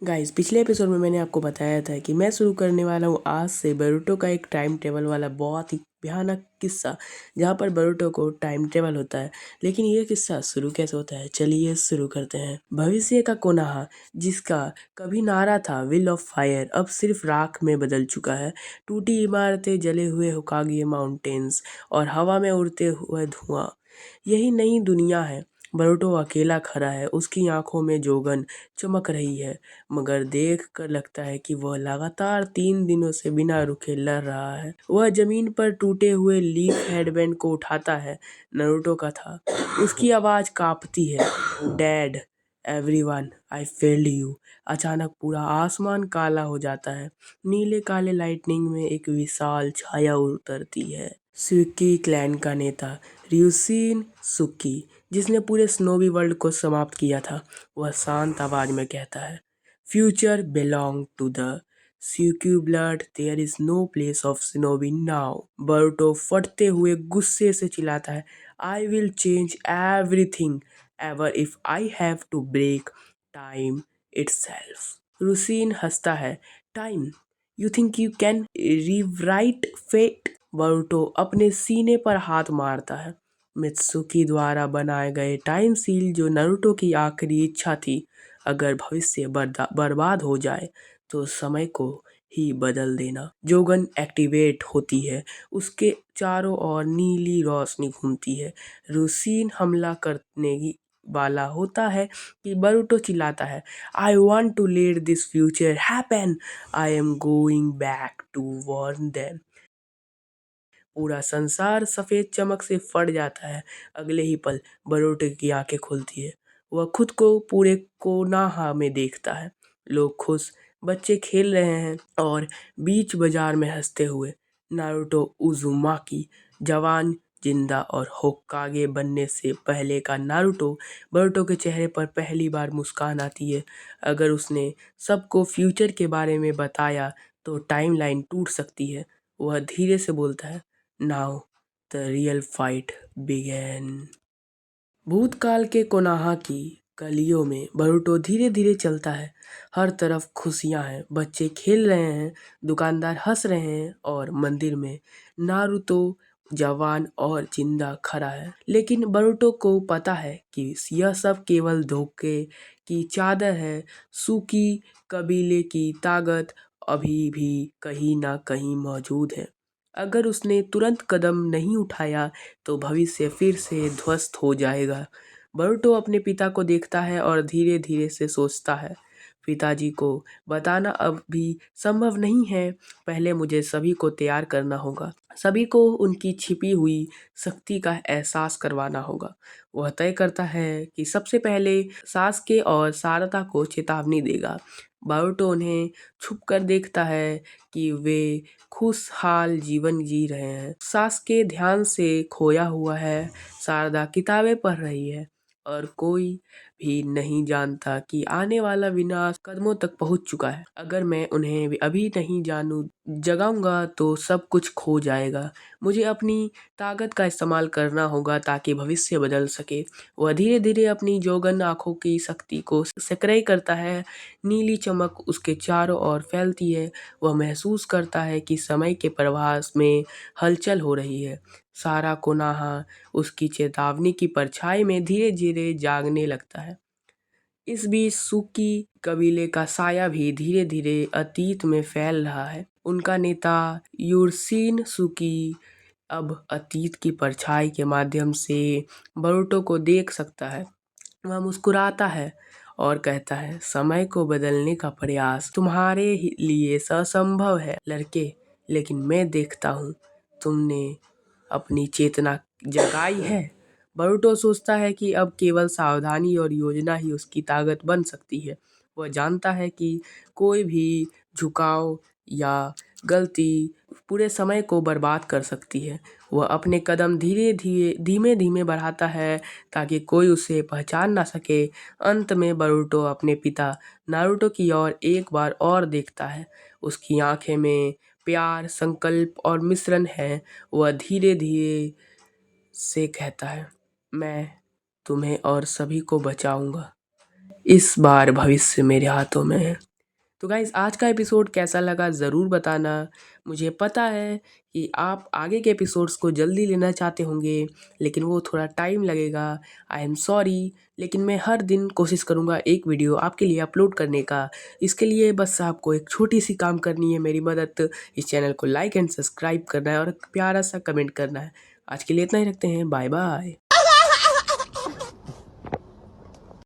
Guys, पिछले episode में मैंने आपको बताया था कि मैं शुरू करने वाला हूँ आज से बोरुतो का एक टाइम टेबल वाला बहुत ही भयानक किस्सा, जहाँ पर बोरुतो को टाइम टेबल होता है। लेकिन ये किस्सा शुरू कैसे होता है, चलिए शुरू करते हैं। भविष्य का कोनोहा, जिसका कभी नारा था विल ऑफ फायर, अब सिर्फ राख में बदल चुका है। टूटी इमारतें, जले हुए होकागे माउंटेन्स और हवा में उड़ते हुए धुआं, यही नई दुनिया है। बोरुतो अकेला खड़ा है, उसकी आंखों में जोगन चमक रही है, मगर देख कर लगता है कि वह लगातार 3 दिनों से बिना रुके लड़ रहा है। वह जमीन पर टूटे हुए लीफ हेडबैंड को उठाता है। नारुतो का था। उसकी आवाज कांपती है, dad, everyone, I failed you. अचानक पूरा आसमान काला हो जाता है। नीले काले लाइटनिंग में एक विशाल छाया उतरती है। सुकी क्लैन का नेता ryushin सुकी, जिसने पूरे स्नोवी वर्ल्ड को समाप्त किया था, वह शांत आवाज में कहता है, future belong to the Suki blood, there is no place of snowy now. Boruto फटते हुए गुस्से से चिल्लाता है, I will change everything ever if I have to break time itself. रुसीन हंसता है, time, you think you can rewrite fate? Boruto अपने सीने पर हाथ मारता है। मित्सुकी द्वारा बनाए गए टाइम सील, जो नारुतो की आखिरी इच्छा थी, अगर भविष्य बर्बाद हो जाए तो समय को ही बदल देना। जोगन एक्टिवेट होती है, उसके चारों ओर नीली रोशनी घूमती है। रुसीन हमला करने वाला होता है कि बरुटो चिल्लाता है, I want to let this future happen, I am going back to warn them. पूरा संसार सफेद चमक से फट जाता है। अगले ही पल बरोटे की आंखें खुलती है। वह खुद को पूरे कोनाहा में देखता है। लोग खुश, बच्चे खेल रहे हैं और बीच बाजार में हंसते हुए। नारुतो उज़ुमाकी, जवान, जिंदा और होकागे बनने से पहले का नारुतो। बरोटो के चेहरे पर पहली बार मुस्कान आती है। अगर उसने सबको फ्यूचर के बारे में बताया तो टाइमलाइन टूट सकती है। वह धीरे से बोलता है, now the real fight begin. भूतकाल के कोनाहा की गलियों में बरुटो धीरे धीरे चलता है। हर तरफ खुशियां हैं, बच्चे खेल रहे हैं, दुकानदार हंस रहे हैं और मंदिर में नारुतो जवान और जिंदा खड़ा है। लेकिन बरुटो को पता है कि यह सब केवल धोखे की चादर है। सुकी कबीले की ताकत अभी भी कहीं ना कहीं मौजूद है। अगर उसने तुरंत कदम नहीं उठाया तो भविष्य फिर से ध्वस्त हो जाएगा। बरुटो अपने पिता को देखता है और धीरे धीरे से सोचता है, पिताजी को बताना अब भी संभव नहीं है। पहले मुझे सभी को तैयार करना होगा, सभी को उनकी छिपी हुई शक्ति का एहसास करवाना होगा। वह तय करता है कि सबसे पहले सास्के और सारता को चेतावनी देगा। बारुटो उन्हें छुप कर देखता है कि वे खुशहाल जीवन जी रहे हैं। सास्के ध्यान से खोया हुआ है, शारदा किताबें पढ़ रही है और कोई भी नहीं जानता कि आने वाला विनाश कदमों तक पहुंच चुका है। अगर मैं उन्हें अभी नहीं जगाऊंगा तो सब कुछ खो जाएगा। मुझे अपनी ताकत का इस्तेमाल करना होगा ताकि भविष्य बदल सके। वह धीरे धीरे अपनी जोगन आंखों की शक्ति को सक्रिय करता है। नीली चमक उसके चारों ओर फैलती है। वह महसूस करता है कि समय के प्रवाह में हलचल हो रही है। सारा कोनाहा उसकी चेतावनी की परछाई में धीरे धीरे जागने लगता है। इस बीच सुकी कबीले का साया भी धीरे धीरे अतीत में फैल रहा है। उनका नेता यूरसीन सुकी अब अतीत की परछाई के माध्यम से बरुटो को देख सकता है। वह मुस्कुराता है और कहता है, समय को बदलने का प्रयास तुम्हारे लिए असंभव है लड़के, लेकिन मैं देखता हूँ तुमने अपनी चेतना जगाई है। बरुटो सोचता है कि अब केवल सावधानी और योजना ही उसकी ताकत बन सकती है। वह जानता है कि कोई भी झुकाव या गलती पूरे समय को बर्बाद कर सकती है। वह अपने कदम धीमे धीमे बढ़ाता है ताकि कोई उसे पहचान ना सके। अंत में बरुटो अपने पिता नारुतो की ओर एक बार और देखता है। उसकी आंखें में प्यार, संकल्प और मिश्रण है। वह धीरे धीरे से कहता है, मैं तुम्हें और सभी को बचाऊंगा। इस बार भविष्य मेरे हाथों में है। तो गाइज़ आज का एपिसोड कैसा लगा ज़रूर बताना। मुझे पता है कि आप आगे के एपिसोड्स को जल्दी लेना चाहते होंगे, लेकिन वो थोड़ा टाइम लगेगा। आई एम सॉरी, लेकिन मैं हर दिन कोशिश करूँगा एक वीडियो आपके लिए अपलोड करने का। इसके लिए बस आपको एक छोटी सी काम करनी है, मेरी मदद। इस चैनल को लाइक एंड सब्सक्राइब करना है और एक प्यारा सा कमेंट करना है। आज के लिए इतना ही रखते हैं। Bye bye.